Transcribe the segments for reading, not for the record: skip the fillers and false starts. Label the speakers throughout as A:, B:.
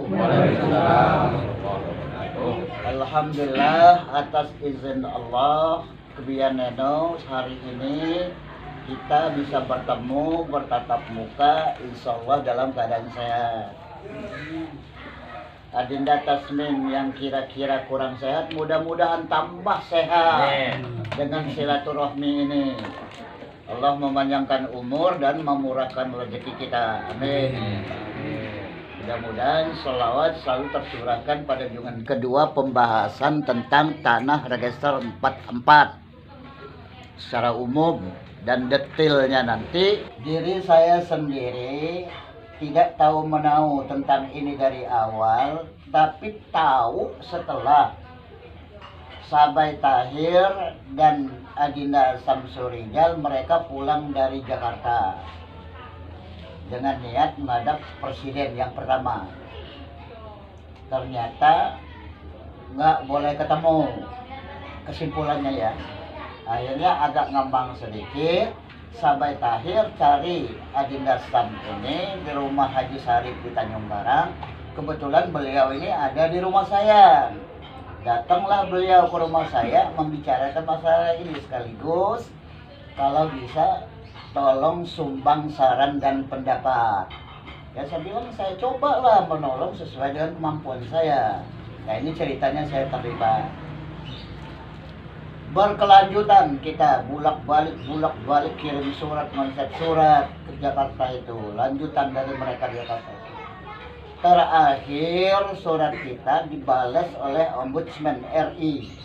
A: Waalaikumsalam warahmatullahi wabarakatuh.
B: Alhamdulillah atas izin Allah kebiyaneno hari ini kita bisa bertemu bertatap muka insya Allah dalam keadaan sehat. Adinda Tasmin yang kira-kira kurang sehat mudah-mudahan tambah sehat dengan silaturahmi ini. Allah memanjangkan umur dan memurahkan rezeki kita. Amin. Mudah-mudahan sholawat selalu tercurahkan pada junjungan kedua pembahasan tentang tanah register 44 secara umum dan detailnya nanti. Diri saya sendiri tidak tahu menahu tentang ini dari awal, tapi tahu setelah Sabai Tahir dan Adinda Samsurijal mereka pulang dari Jakarta dengan niat menghadap presiden yang pertama. Ternyata nggak boleh ketemu, kesimpulannya ya. Akhirnya agak ngambang sedikit. Sabai Tahir cari Adinda Sam ini di rumah Haji Sarif di Tanjung Karang. Kebetulan beliau ini ada di rumah saya. Datanglah beliau ke rumah saya membicarakan masalah ini sekaligus kalau bisa tolong sumbang saran dan pendapat. Ya saya bilang saya cobalah menolong sesuai dengan kemampuan saya. Nah ini ceritanya saya terlibat. Berkelanjutan kita bulak-balik kirim surat, konsep surat ke Jakarta itu. Lanjutan dari mereka di Jakarta itu. Terakhir surat kita dibalas oleh Ombudsman RI.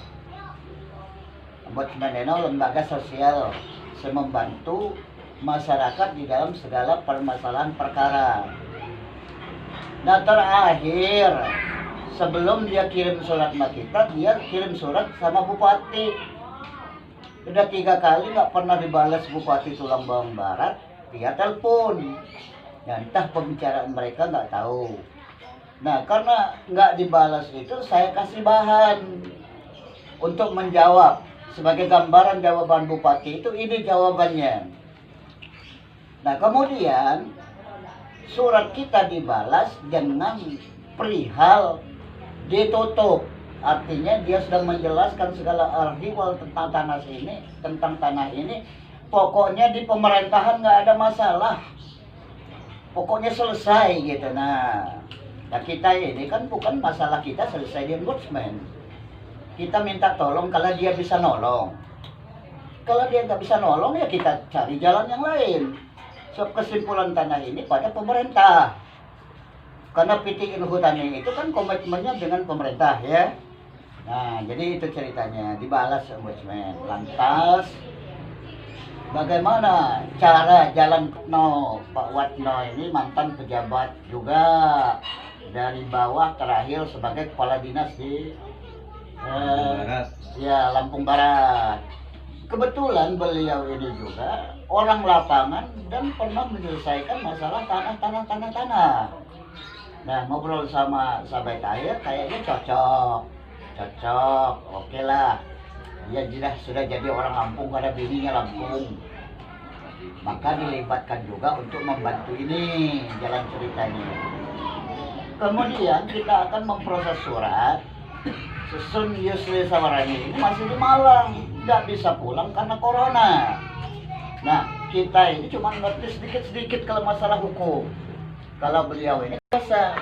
B: Ombudsman itu lembaga sosial membantu masyarakat di dalam segala permasalahan perkara. Nah terakhir sebelum dia kirim surat sama kita, dia kirim surat sama Bupati. Udah 3 kali nggak pernah dibalas Bupati Tulang Bawang Barat, dia telepon. Ya, entah pembicaraan mereka nggak tahu. Nah karena nggak dibalas itu saya kasih bahan untuk menjawab sebagai gambaran jawaban Bupati itu ini jawabannya. Nah kemudian surat kita dibalas dengan perihal ditutup. Artinya dia sudah menjelaskan segala artikel tentang tanah ini. Pokoknya di pemerintahan nggak ada masalah. Pokoknya selesai gitu. Nah kita ini kan bukan masalah kita selesai di ombudsman. Kita minta tolong kalau dia bisa nolong. Kalau dia nggak bisa nolong ya kita cari jalan yang lain. So kesimpulan tanah ini pada pemerintah. Karena PT Inhutani itu kan komitmennya dengan pemerintah ya. Nah jadi itu ceritanya dibalas ombudsman. Lantas bagaimana cara jalan Pak Watno ini mantan pejabat juga dari bawah terakhir sebagai kepala dinas di Lampung Barat. Kebetulan beliau ini juga orang lapangan dan pernah menyelesaikan masalah tanah. Nah ngobrol sama Sabai Tahir kayaknya cocok, oke lah. Dia sudah jadi orang Lampung karena bininya Lampung. Maka dilibatkan juga untuk membantu ini jalan ceritanya. Kemudian kita akan memproses surat. Susun Yusli Sawarani ini masih di Malang, nggak bisa pulang karena corona. Nah kita ini cuma ngerti sedikit-sedikit kalau masalah hukum. Kalau beliau ini bisa,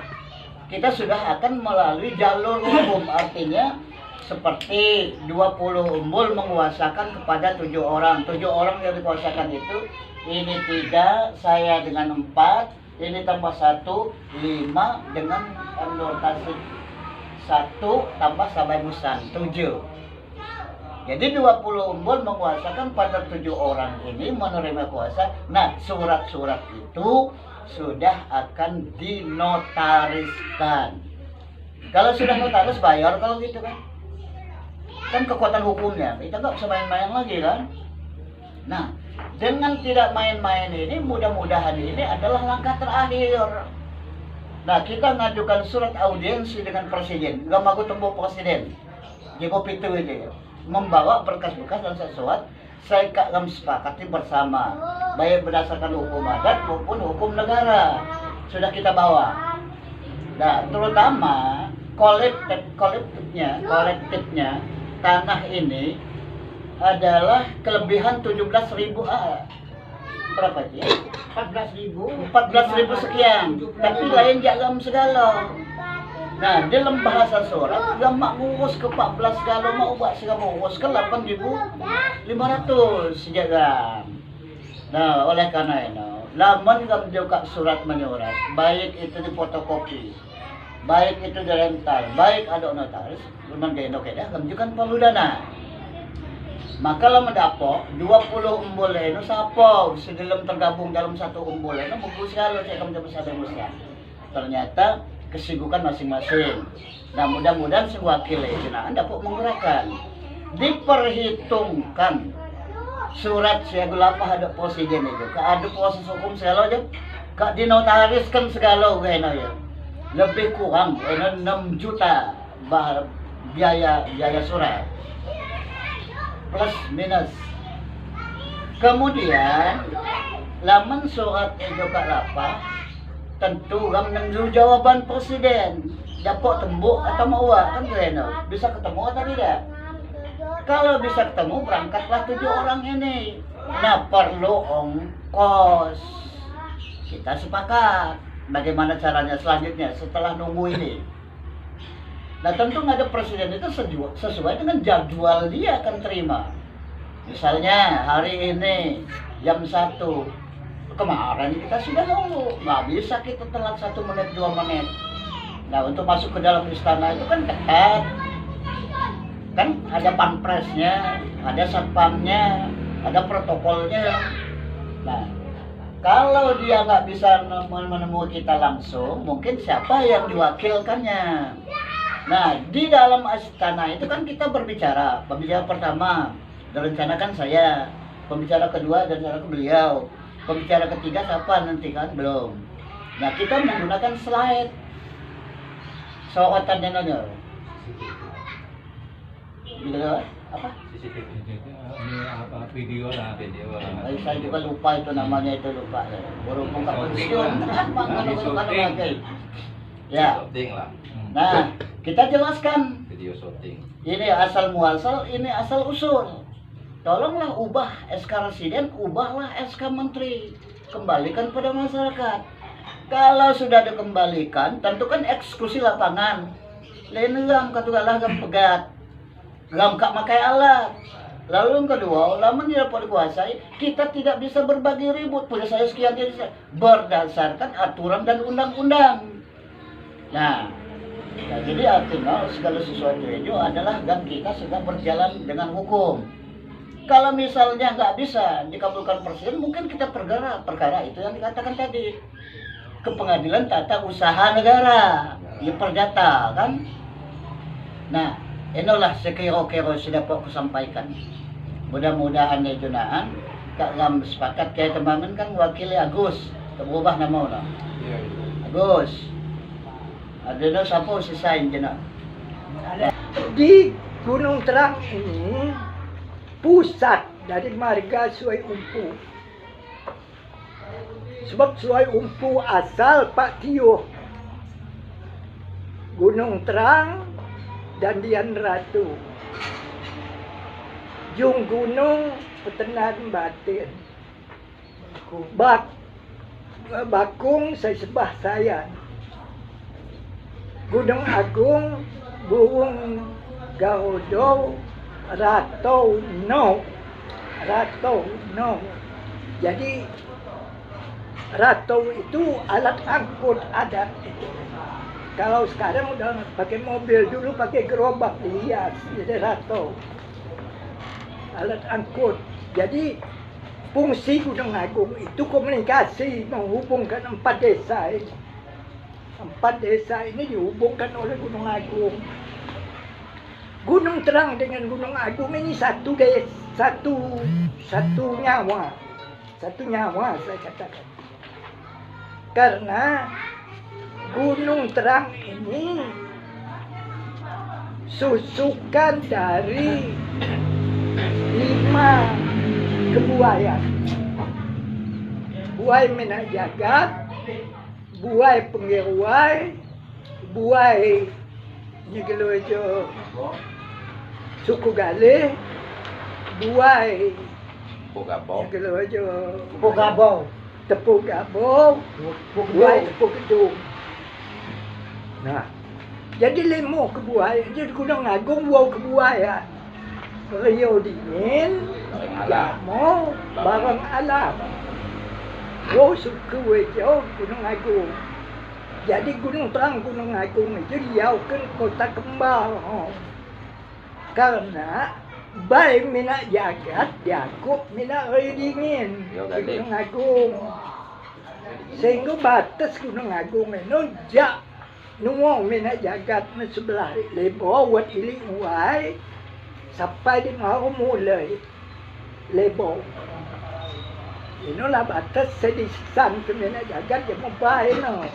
B: kita sudah akan melalui jalur hukum. Artinya seperti 20 umbul menguasakan kepada 7 orang. 7 orang yang dikuasakan itu, ini 3, saya dengan 4, ini tambah 1, 5 dengan Nur Tasik 1 tambah Sabai Musan 7. Jadi 20 umbul menguasakan pada 7 orang ini menerima kuasa. Nah surat-surat itu sudah akan dinotariskan. Kalau sudah notaris bayar kalau gitu kan. Kan kekuatan hukumnya, kita nggak bisa main-main lagi kan. Nah, dengan tidak main-main ini, mudah-mudahan ini adalah langkah terakhir. Nah, kita ngajukan surat audiensi dengan presiden, nggak mau temu presiden. Jika itu ini, membawa berkas-berkas dan sesuatu, saya akan sepakati bersama, baik berdasarkan hukum adat maupun hukum negara. Sudah kita bawa. Nah, terutama kolektifnya tanah ini adalah kelebihan 17.000 berapa itu ya? 14.000 sekian. Tapi lain jalan segala. Nah, dalam bahasa surat gamak ngurus ke 14 kalau mau buat segala ngurus ke 8.500 sejagat. Nah, oleh karena itu, lamun gam juga surat menyurat, baik itu di fotokopi, baik itu di rental, baik ada notaris, memang gaya dah gam juga perlu dana. Maka lah mendapok 20 umbul itu siapa sebelum tergabung dalam satu umbul itu bagus kalau saya kamu coba sampai musya. Ternyata kesibukan masing-masing. Nah, mudah-mudahan si wakil itu dapat menggerakkan. Diperhitungkan surat segala apa ada presiden itu. Ada proses hukum segala aja. Kak dinotariskan segala kayaknya ya. Lebih kurang 6 juta biaya surat. Plus minus. Kemudian laman surat itu kak lapa tentu gam nunggu jawaban presiden dapat tembuk atau mau kan kena bisa ketemu atau tidak. Kalau bisa ketemu berangkatlah 7 orang ini. Nah, perlu ongkos. Kita sepakat bagaimana caranya selanjutnya setelah nunggu ini. Nah, tentu ada presiden itu sesuai dengan jadwal dia akan terima. Misalnya hari ini jam 1, kemarin kita sudah nunggu, nggak bisa kita telat 1 menit 2 menit. Nah, untuk masuk ke dalam istana itu kan ketat, kan ada panpresnya, ada satpamnya, ada protokolnya. Nah, kalau dia nggak bisa menemui kita langsung, mungkin siapa yang diwakilkannya. Nah, di dalam istana itu kan kita berbicara. Pembicara pertama direncanakan saya, pembicara kedua direncanakan beliau, pembicara ketiga siapa nanti kan belum. Nah, kita menggunakan slide sorotan yang ada. Video apa?
C: Video lah.
B: Saya juga lupa itu namanya lupa. Baru buka pensiun apa kalau ya.
A: Shooting lah.
B: Nah, kita jelaskan.
A: Video shooting.
B: Ini asal muasal, ini asal usul. Tolonglah ubah SK Residen, ubahlah SK Menteri. Kembalikan pada masyarakat. Kalau sudah dikembalikan, tentukan eksekusi lapangan. Lain gam katugalah gam pegat. Gam kak makai alat. Lalu yang kedua, lama tidak dapat dikuasai, kita tidak bisa berbagi ribut. Punya saya sekian berdasarkan aturan dan undang-undang. Nah, jadi artinya segala sesuatu itu adalah gam kita sedang berjalan dengan hukum. Kalau misalnya nggak bisa dikabulkan presiden, mungkin kita perkara itu yang dikatakan tadi ke pengadilan tata usaha negara, ya perdata kan. Nah, inilah sekira-kira sudah aku sampaikan. Mudah-mudahan itu kak gam sepakat kayak teman kan wakilnya Agus, berubah nama lah. Agus. Ada siapa sisain jenak.
D: Di Gunung Terang ini pusat dari marga Suai Umpu. Sebab Suai Umpu asal Pak Tio. Gunung Terang dan Dian Ratu. Jung Gunung Petenan Batin. Bakung sesebah saya. Gunung Agung, Burung Garudo, Rato No. Jadi Rato itu alat angkut adat itu. Kalau sekarang udah pakai mobil, dulu pakai gerobak dihias, jadi Rato. Alat angkut. Jadi fungsi Gunung Agung itu komunikasi menghubungkan 4 desa ini. 4 desa ini dihubungkan oleh Gunung Agung. Gunung Terang dengan Gunung Agung ini satu nyawa. Satu nyawa saya katakan. Karena Gunung Terang ini susukan dari 5 kebuayan. Buai Menak Jagat, Buai Pengiruai, buai nyegelo jo suku Galih, buai
A: Pogabong.
D: nyegelo jo
B: Pogabong.
D: tepung gabong, buai tepung gedung. Nah, jadi lemo ke buai, jadi Gunung Agung wow ke buai ya. Rio dingin, mau barang alam. Wow suku wejo Gunung Agung. Jadi Gunung Terang Gunung Agung itu diaukan kota kembal. Karena baik mina jagat, Yakub mina rio dingin di Gunung Agung. Sehingga batas Gunung Agung itu jak nuang mina jagat na sebelah lebo wat ili uai sampai di mau mulai lebo. Inilah batas sedisan ke mina jagat yang membaik no.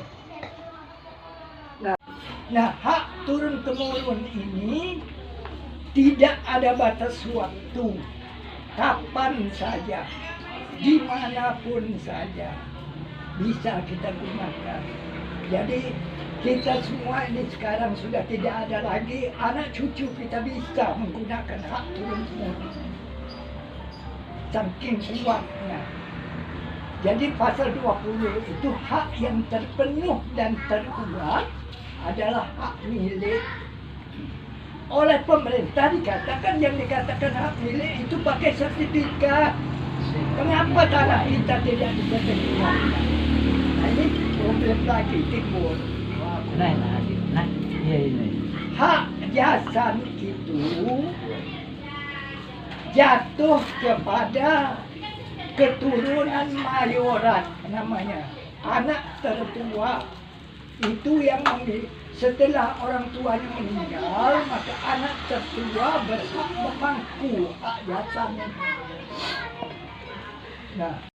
D: Nah, hak turun temurun ini tidak ada batas waktu, kapan saja, dimanapun saja bisa kita gunakan. Jadi kita semua ini sekarang sudah tidak ada lagi, anak cucu kita bisa menggunakan hak turun temurun. Saking kuatnya. Jadi pasal 20 itu hak yang terpenuh dan terkuat adalah hak milik. Oleh pemerintah dikatakan yang dikatakan hak milik itu pakai sertifikat. Kenapa tanah kita tidak bisa digunakan? Nah ini problem lagi timbul. Nah, ini. Hak jasan itu jatuh kepada keturunan mayorat namanya. Anak tertua itu yang setelah orang tuanya meninggal, maka anak tertua berhak memangku hak jasannya. Nah,